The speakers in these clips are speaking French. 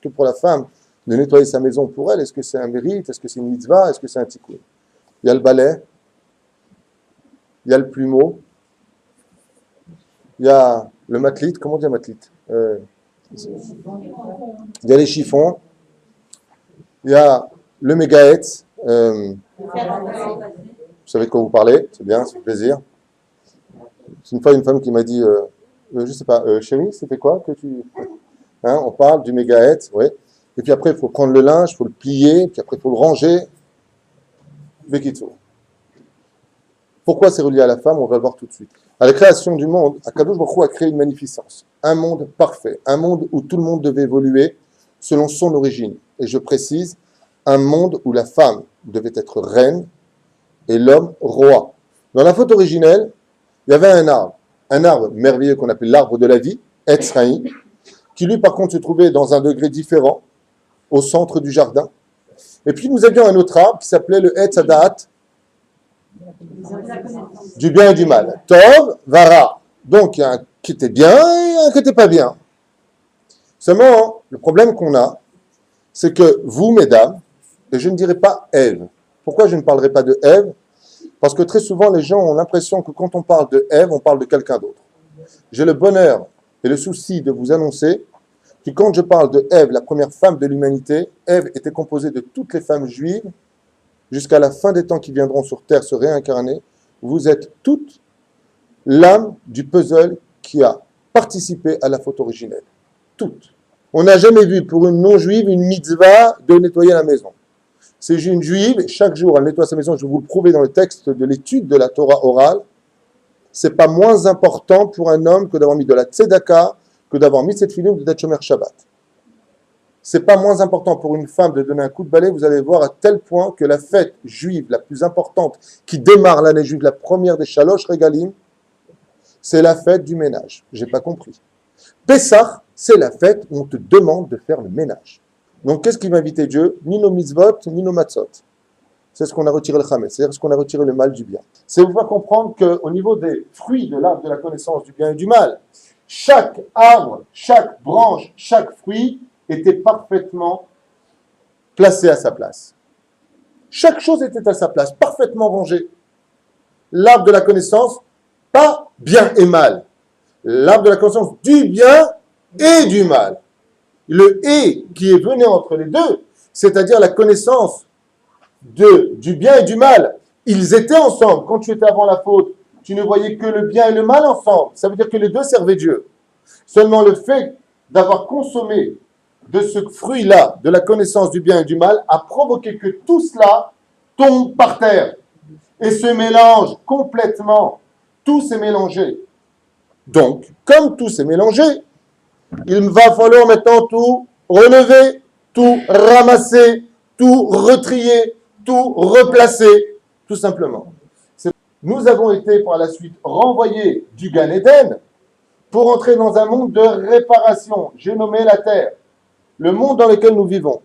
que pour la femme, de nettoyer sa maison pour elle, est-ce que c'est un mérite? Est-ce que c'est une mitzvah? Est-ce que c'est un tikkun? Il y a le balai, il y a le plumeau, il y a le matlit, comment on dit matlit? Il y a les chiffons, il y a le mégaète. Vous savez de quoi vous parlez, c'est bien, ça fait plaisir. C'est une fois une femme qui m'a dit, je sais pas, chérie, c'était quoi que tu... Hein, on parle du mégaète, oui. Et puis après, il faut prendre le linge, il faut le plier, puis après, il faut le ranger. Bekitsu. Pourquoi c'est relié à la femme? On va le voir tout de suite. À la création du monde, Akadosh Baruch Hu a créé une magnificence. Un monde parfait. Un monde où tout le monde devait évoluer selon son origine. Et je précise, un monde où la femme devait être reine et l'homme roi. Dans la faute originelle, il y avait un arbre merveilleux qu'on appelle l'arbre de la vie, Etz Chaim, qui lui par contre se trouvait dans un degré différent, au centre du jardin. Et puis nous avions un autre arbre qui s'appelait le Etz Hadaat, du bien et du mal. Tov, Vara. Donc il y a un qui était bien et un qui n'était pas bien. Seulement, le problème qu'on a, c'est que vous, mesdames, et je ne dirai pas Ève. Pourquoi je ne parlerai pas de Ève? Parce que très souvent, les gens ont l'impression que quand on parle de Ève, on parle de quelqu'un d'autre. J'ai le bonheur et le souci de vous annoncer que quand je parle de Ève, la première femme de l'humanité, Ève était composée de toutes les femmes juives jusqu'à la fin des temps qui viendront sur terre se réincarner. Vous êtes toutes l'âme du puzzle qui a participé à la faute originelle. Toutes. On n'a jamais vu pour une non-juive une mitzvah de nettoyer la maison. C'est une juive, chaque jour elle nettoie sa maison, je vais vous le prouver dans le texte de l'étude de la Torah orale. C'est pas moins important pour un homme que d'avoir mis de la tzedaka, que d'avoir mis cette filim de d'être shomer Shabbat. C'est pas moins important pour une femme de donner un coup de balai, vous allez voir à tel point que la fête juive la plus importante qui démarre l'année juive, la première des Shalosh Regalim, c'est la fête du ménage. J'ai pas compris. Pessah, c'est la fête où on te demande de faire le ménage. Donc, qu'est-ce qui va inviter Dieu? Ni nos mitzvot, ni nos matzot. C'est ce qu'on a retiré le chametz, c'est-à-dire ce qu'on a retiré le mal du bien. C'est vous faire comprendre qu'au niveau des fruits de l'arbre de la connaissance du bien et du mal, chaque arbre, chaque branche, chaque fruit était parfaitement placé à sa place. Chaque chose était à sa place, parfaitement rangée. L'arbre de la connaissance, pas bien et mal. L'arbre de la connaissance du bien et du mal. Le « et » qui est venu entre les deux, c'est-à-dire la connaissance du bien et du mal, ils étaient ensemble. Quand tu étais avant la faute, tu ne voyais que le bien et le mal ensemble. Ça veut dire que les deux servaient Dieu. Seulement le fait d'avoir consommé de ce fruit-là, de la connaissance du bien et du mal, a provoqué que tout cela tombe par terre et se mélange complètement. Tout s'est mélangé. Donc, comme tout s'est mélangé, il va falloir maintenant tout relever, tout ramasser, tout retrier, tout replacer, tout simplement. Nous avons été par la suite renvoyés du Gan Eden pour entrer dans un monde de réparation. J'ai nommé la terre, le monde dans lequel nous vivons.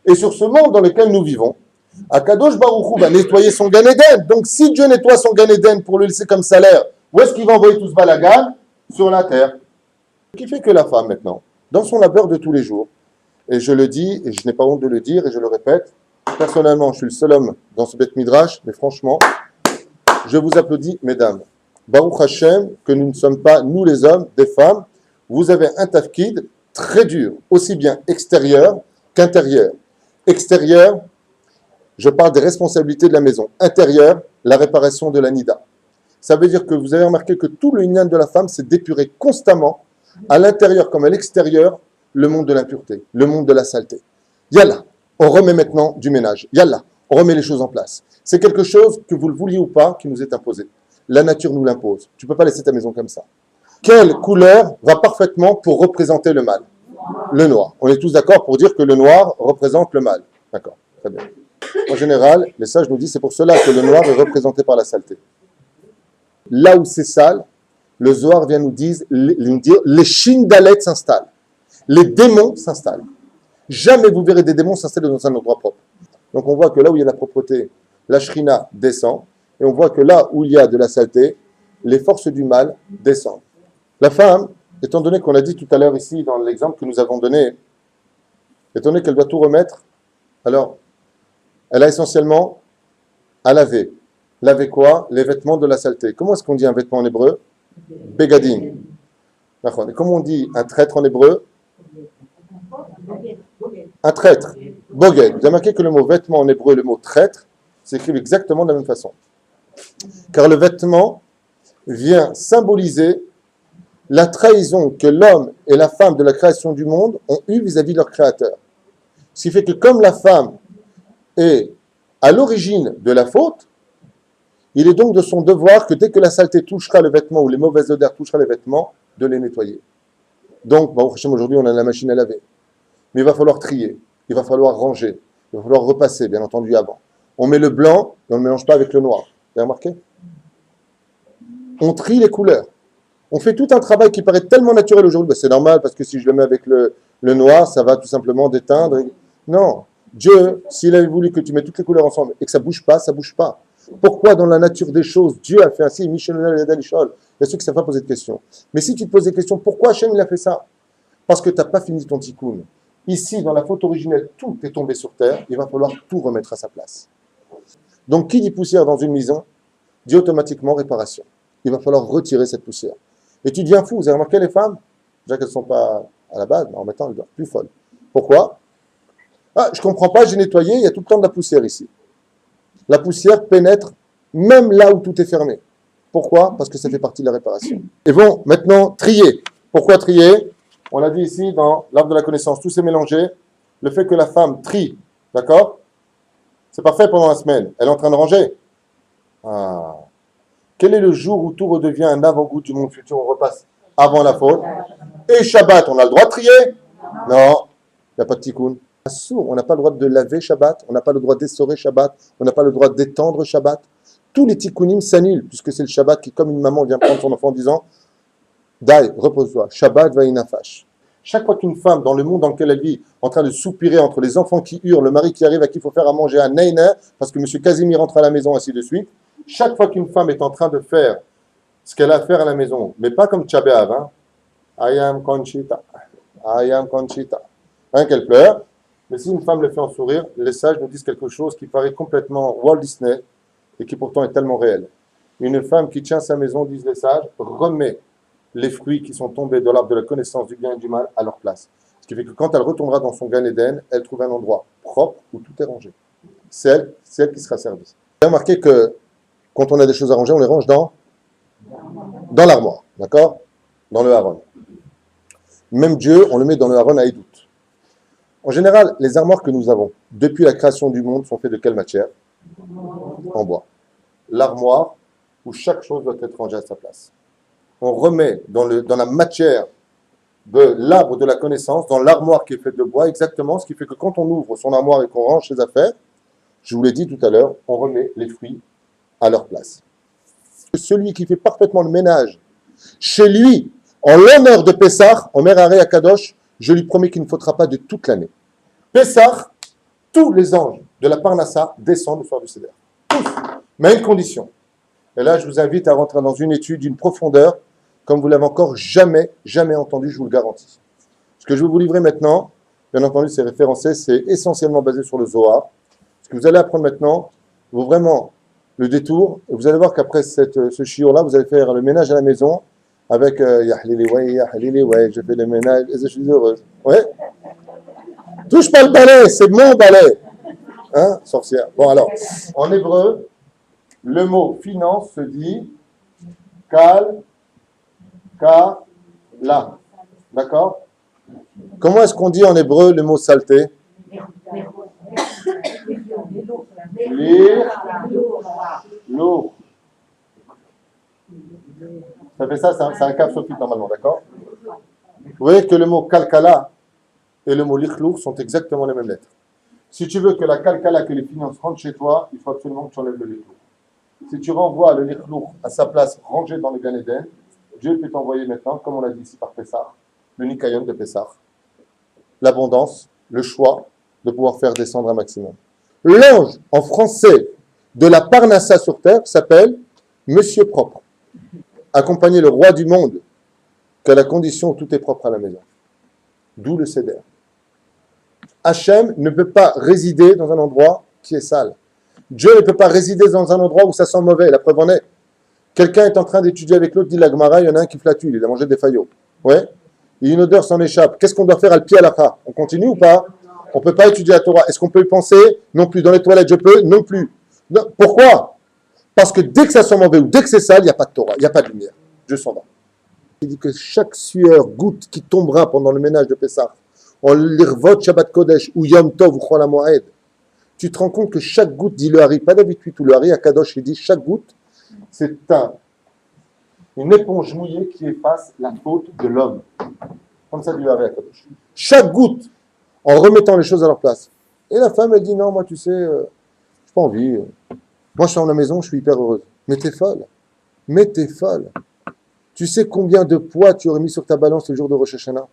Et sur ce monde dans lequel nous vivons, Akadosh Baruch Hu va nettoyer son Gan Eden. Donc si Dieu nettoie son Gan Eden pour le laisser comme salaire, où est-ce qu'il va envoyer tout ce balagan? Sur la terre. Ce qui fait que la femme maintenant, dans son labeur de tous les jours, et je le dis, et je n'ai pas honte de le dire, et je le répète, personnellement, je suis le seul homme dans ce Beth Midrash, mais franchement, je vous applaudis, mesdames. Baruch Hashem, que nous ne sommes pas, nous les hommes, des femmes, vous avez un tafkid très dur, aussi bien extérieur qu'intérieur. Extérieur, je parle des responsabilités de la maison. Intérieur, la réparation de la nida. Ça veut dire que vous avez remarqué que tout le inyan de la femme s'est dépuré constamment, à l'intérieur comme à l'extérieur, le monde de l'impureté, le monde de la saleté. Yallah, on remet maintenant du ménage. Yallah, on remet les choses en place. C'est quelque chose, que vous le vouliez ou pas, qui nous est imposé. La nature nous l'impose. Tu ne peux pas laisser ta maison comme ça. Quelle couleur va parfaitement pour représenter le mal? Le noir. On est tous d'accord pour dire que le noir représente le mal. D'accord, très bien. En général, les sages nous disent c'est pour cela que le noir est représenté par la saleté. Là où c'est sale, le Zohar vient nous dire les Shindalet s'installent. Les démons s'installent. Jamais vous verrez des démons s'installer dans un endroit propre. Donc on voit que là où il y a la propreté, la Shrina descend, et on voit que là où il y a de la saleté, les forces du mal descendent. La femme, étant donné qu'on a dit tout à l'heure ici, dans l'exemple que nous avons donné, étant donné qu'elle doit tout remettre, alors elle a essentiellement à laver. Laver quoi? Les vêtements de la saleté. Comment est-ce qu'on dit un vêtement en hébreu? Begadim. D'accord. Et comment on dit un traître en hébreu? Un traître. Boged. Vous avez remarqué que le mot vêtement en hébreu et le mot traître s'écrivent exactement de la même façon. Car le vêtement vient symboliser la trahison que l'homme et la femme de la création du monde ont eue vis-à-vis de leur créateur. Ce qui fait que comme la femme est à l'origine de la faute, il est donc de son devoir que dès que la saleté touchera le vêtement ou les mauvaises odeurs touchera les vêtements, de les nettoyer. Donc, aujourd'hui, on a la machine à laver. Mais il va falloir trier, il va falloir ranger, il va falloir repasser, bien entendu, avant. On met le blanc et on ne le mélange pas avec le noir. Vous avez remarqué? On trie les couleurs. On fait tout un travail qui paraît tellement naturel aujourd'hui. Ben, c'est normal parce que si je le mets avec le noir, ça va tout simplement déteindre. Non. Dieu, s'il avait voulu que tu mettes toutes les couleurs ensemble et que ça ne bouge pas, ça ne bouge pas. Pourquoi dans la nature des choses, Dieu a fait ainsi? Michel Dalishol. Il y a ceux qui ne savent pas poser de questions. Mais si tu te poses des questions, pourquoi Hachem il a fait ça? Parce que tu n'as pas fini ton tikkun. Ici, dans la faute originelle, tout est tombé sur terre. Il va falloir tout remettre à sa place. Donc, qui dit poussière dans une maison, dit automatiquement réparation. Il va falloir retirer cette poussière. Et tu deviens fou. Vous avez remarqué les femmes? Déjà qu'elles ne sont pas à la base, mais en mettant, elles deviennent plus folles. Pourquoi? Ah, je ne comprends pas, j'ai nettoyé, il y a tout le temps de la poussière ici. La poussière pénètre même là où tout est fermé. Pourquoi? Parce que ça fait partie de la réparation. Et bon, maintenant, trier. Pourquoi trier? On l'a dit ici dans l'arbre de la connaissance, tout s'est mélangé. Le fait que la femme trie, d'accord? C'est parfait pendant la semaine. Elle est en train de ranger. Ah. Quel est le jour où tout redevient un avant-goût du monde futur? On repasse avant la faute. Et Shabbat, on a le droit de trier? Non, il n'y a pas de tikkun. On n'a pas le droit de laver Shabbat, on n'a pas le droit d'essorer Shabbat, on n'a pas le droit d'étendre Shabbat. Tous les tikkunim s'annulent, puisque c'est le Shabbat qui, comme une maman vient prendre son enfant en disant Dai, repose-toi, Shabbat va inafash. Chaque fois qu'une femme, dans le monde dans lequel elle vit, en train de soupirer entre les enfants qui hurlent, le mari qui arrive à qui il faut faire à manger un neiner, parce que M. Casimir rentre à la maison, ainsi de suite, chaque fois qu'une femme est en train de faire ce qu'elle a à faire à la maison, mais pas comme Tchabéav, hein, I am Conchita, I am Conchita, hein, qu'elle pleure, mais si une femme le fait en sourire, les sages nous disent quelque chose qui paraît complètement Walt Disney et qui pourtant est tellement réel. Une femme qui tient sa maison, disent les sages, remet les fruits qui sont tombés de l'arbre de la connaissance du bien et du mal à leur place. Ce qui fait que quand elle retournera dans son Gan Eden, elle trouve un endroit propre où tout est rangé. C'est elle qui sera servie. Vous avez remarqué que quand on a des choses à ranger, on les range dans l'armoire, d'accord? Dans le haron. Même Dieu, on le met dans le haron à Edout. En général, les armoires que nous avons, depuis la création du monde, sont faites de quelle matière? En bois. L'armoire, où chaque chose doit être rangée à sa place. On remet dans la matière de l'arbre de la connaissance, dans l'armoire qui est faite de bois, exactement ce qui fait que quand on ouvre son armoire et qu'on range ses affaires, je vous l'ai dit tout à l'heure, on remet les fruits à leur place. Celui qui fait parfaitement le ménage chez lui, en l'honneur de Pessah, Omer Harei Akadosh, je lui promets qu'il ne faudra pas de toute l'année. Pessah, tous les anges de la Parnassa descendent le soir du Seder. Tous. Mais à une condition. Et là, je vous invite à rentrer dans une étude d'une profondeur, comme vous l'avez encore jamais entendu, je vous le garantis. Ce que je vais vous livrer maintenant, bien entendu, c'est référencé, c'est essentiellement basé sur le Zohar. Ce que vous allez apprendre maintenant, vaut vraiment le détour. Et vous allez voir qu'après ce shiur-là, vous allez faire le ménage à la maison avec Yahlili ouais, je fais le ménage, et je suis heureuse. Ouais. Touche pas le balai, c'est mon balai. Hein, sorcière. Bon, alors, en hébreu, le mot finance se dit kal, ka, la. D'accord? Comment est-ce qu'on dit en hébreu le mot saleté? Lire, lourd. Ça fait ça, c'est un cap sophiste normalement, d'accord? Vous voyez que le mot kalkala et le mot lichlour sont exactement les mêmes lettres. Si tu veux que la kalkala, que les finances rentrent chez toi, il faut absolument que tu enlèves le lichlour. Si tu renvoies le lichlour à sa place rangée dans le Gan Eden, Dieu peut t'envoyer maintenant, comme on l'a dit ici par Pessah, le Nikayon de Pessah, l'abondance, le choix de pouvoir faire descendre un maximum. L'ange en français de la Parnassa sur terre s'appelle Monsieur Propre. Accompagner le roi du monde qu'à la condition où tout est propre à la maison. D'où le Seder. Hachem ne peut pas résider dans un endroit qui est sale. Dieu ne peut pas résider dans un endroit où ça sent mauvais. La preuve en est. Quelqu'un est en train d'étudier avec l'autre, dit la Gemara, il y en a un qui flatule, il a mangé des faillots. Ouais. Et une odeur s'en échappe. Qu'est-ce qu'on doit faire al pied à la? On continue ou pas? On ne peut pas étudier la Torah. Est-ce qu'on peut y penser? Non plus. Dans les toilettes, je peux? Non plus. Non. Pourquoi? Parce que dès que ça sent mauvais ou dès que c'est sale, il n'y a pas de Torah, il n'y a pas de lumière. Dieu s'en va. Il dit que chaque sueur, goutte qui tombera pendant le ménage de Pessah, en l'irvot Shabbat Kodesh ou Yom Tov ou Chol HaMoed, tu te rends compte que chaque goutte, dit le Hari, pas David 8 ou le Hari à Kadosh, il dit chaque goutte, c'est une éponge mouillée qui efface la faute de l'homme. Comme ça, dit le Hari à Kadosh. Chaque goutte, en remettant les choses à leur place. Et la femme, elle dit non, moi, tu sais, je n'ai pas envie. Moi, je suis dans la maison, je suis hyper heureuse. Mais t'es folle. Mais t'es folle. Tu sais combien de poids tu aurais mis sur ta balance le jour de Rosh Hashanah?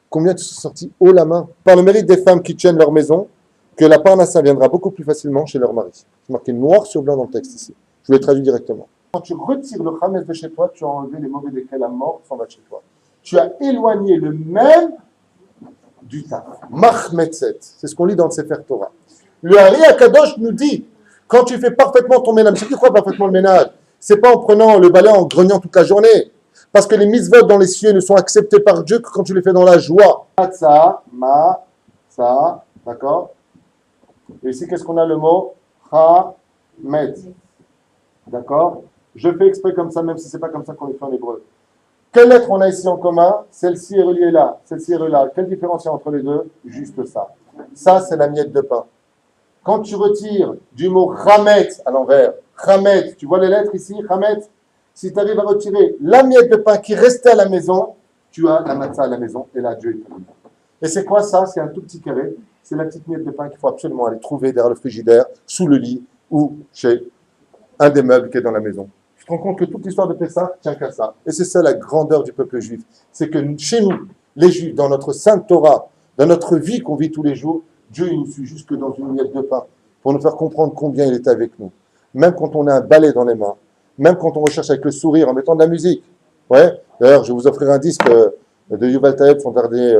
Combien tu serais sorti haut la main? Par le mérite des femmes qui tiennent leur maison, que la parnassa viendra beaucoup plus facilement chez leur mari. C'est marqué noir sur blanc dans le texte ici. Je vous l'ai traduit directement. Quand tu retires le chametz de chez toi, tu as enlevé les mauvais décrets, la mort s'en va de chez toi. Tu as éloigné le même du taf. Mahmetzet. C'est ce qu'on lit dans le Sefer Torah. Le Hari Akadosh nous dit, quand tu fais parfaitement ton ménage, c'est quoi parfaitement le ménage? C'est pas en prenant le balai en grognant toute la journée. Parce que les mitzvot dans les cieux ne sont acceptés par Dieu que quand tu les fais dans la joie. Ça, d'accord? Et ici, qu'est-ce qu'on a le mot? Chametz. D'accord? Je fais exprès comme ça, même si c'est pas comme ça qu'on les fait en hébreu. Quelle lettre on a ici en commun? Celle-ci est reliée là, celle-ci est reliée là. Quelle différence il y a entre les deux? Juste ça. Ça, c'est la miette de pain. Quand tu retires du mot chametz à l'envers, chametz, tu vois les lettres ici, chametz, si tu arrives à retirer la miette de pain qui restait à la maison, tu as la matzah à la maison, et là, Dieu est terminé. Et c'est quoi ça? C'est un tout petit carré. C'est la petite miette de pain qu'il faut absolument aller trouver derrière le frigidaire, sous le lit, ou chez un des meubles qui est dans la maison. Tu te rends compte que toute l'histoire de Pessah tient qu'à ça. Et c'est ça la grandeur du peuple juif. C'est que chez nous, les juifs, dans notre sainte Torah, dans notre vie qu'on vit tous les jours, Dieu il nous suit jusque dans une miette de pain pour nous faire comprendre combien il est avec nous. Même quand on a un balai dans les mains, même quand on recherche avec le sourire en mettant de la musique. Ouais. D'ailleurs, je vais vous offrir un disque de Yuval Taeb Fondardé,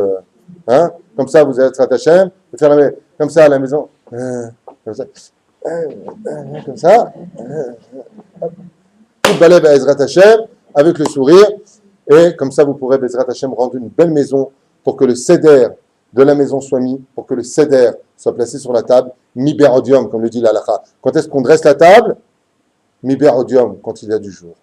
comme ça vous êtes Hashem, comme ça à la maison, comme ça, comme ça. Tout balai Bezrat Hashem avec le sourire, et comme ça vous pourrez Bezrat Hashem rendre une belle maison pour que le seder de la maison soit mis, pour que le seder soit placé sur la table, mi berodium, comme le dit la halakha. Quand est-ce qu'on dresse la table? Mi berodium, quand il y a du jour.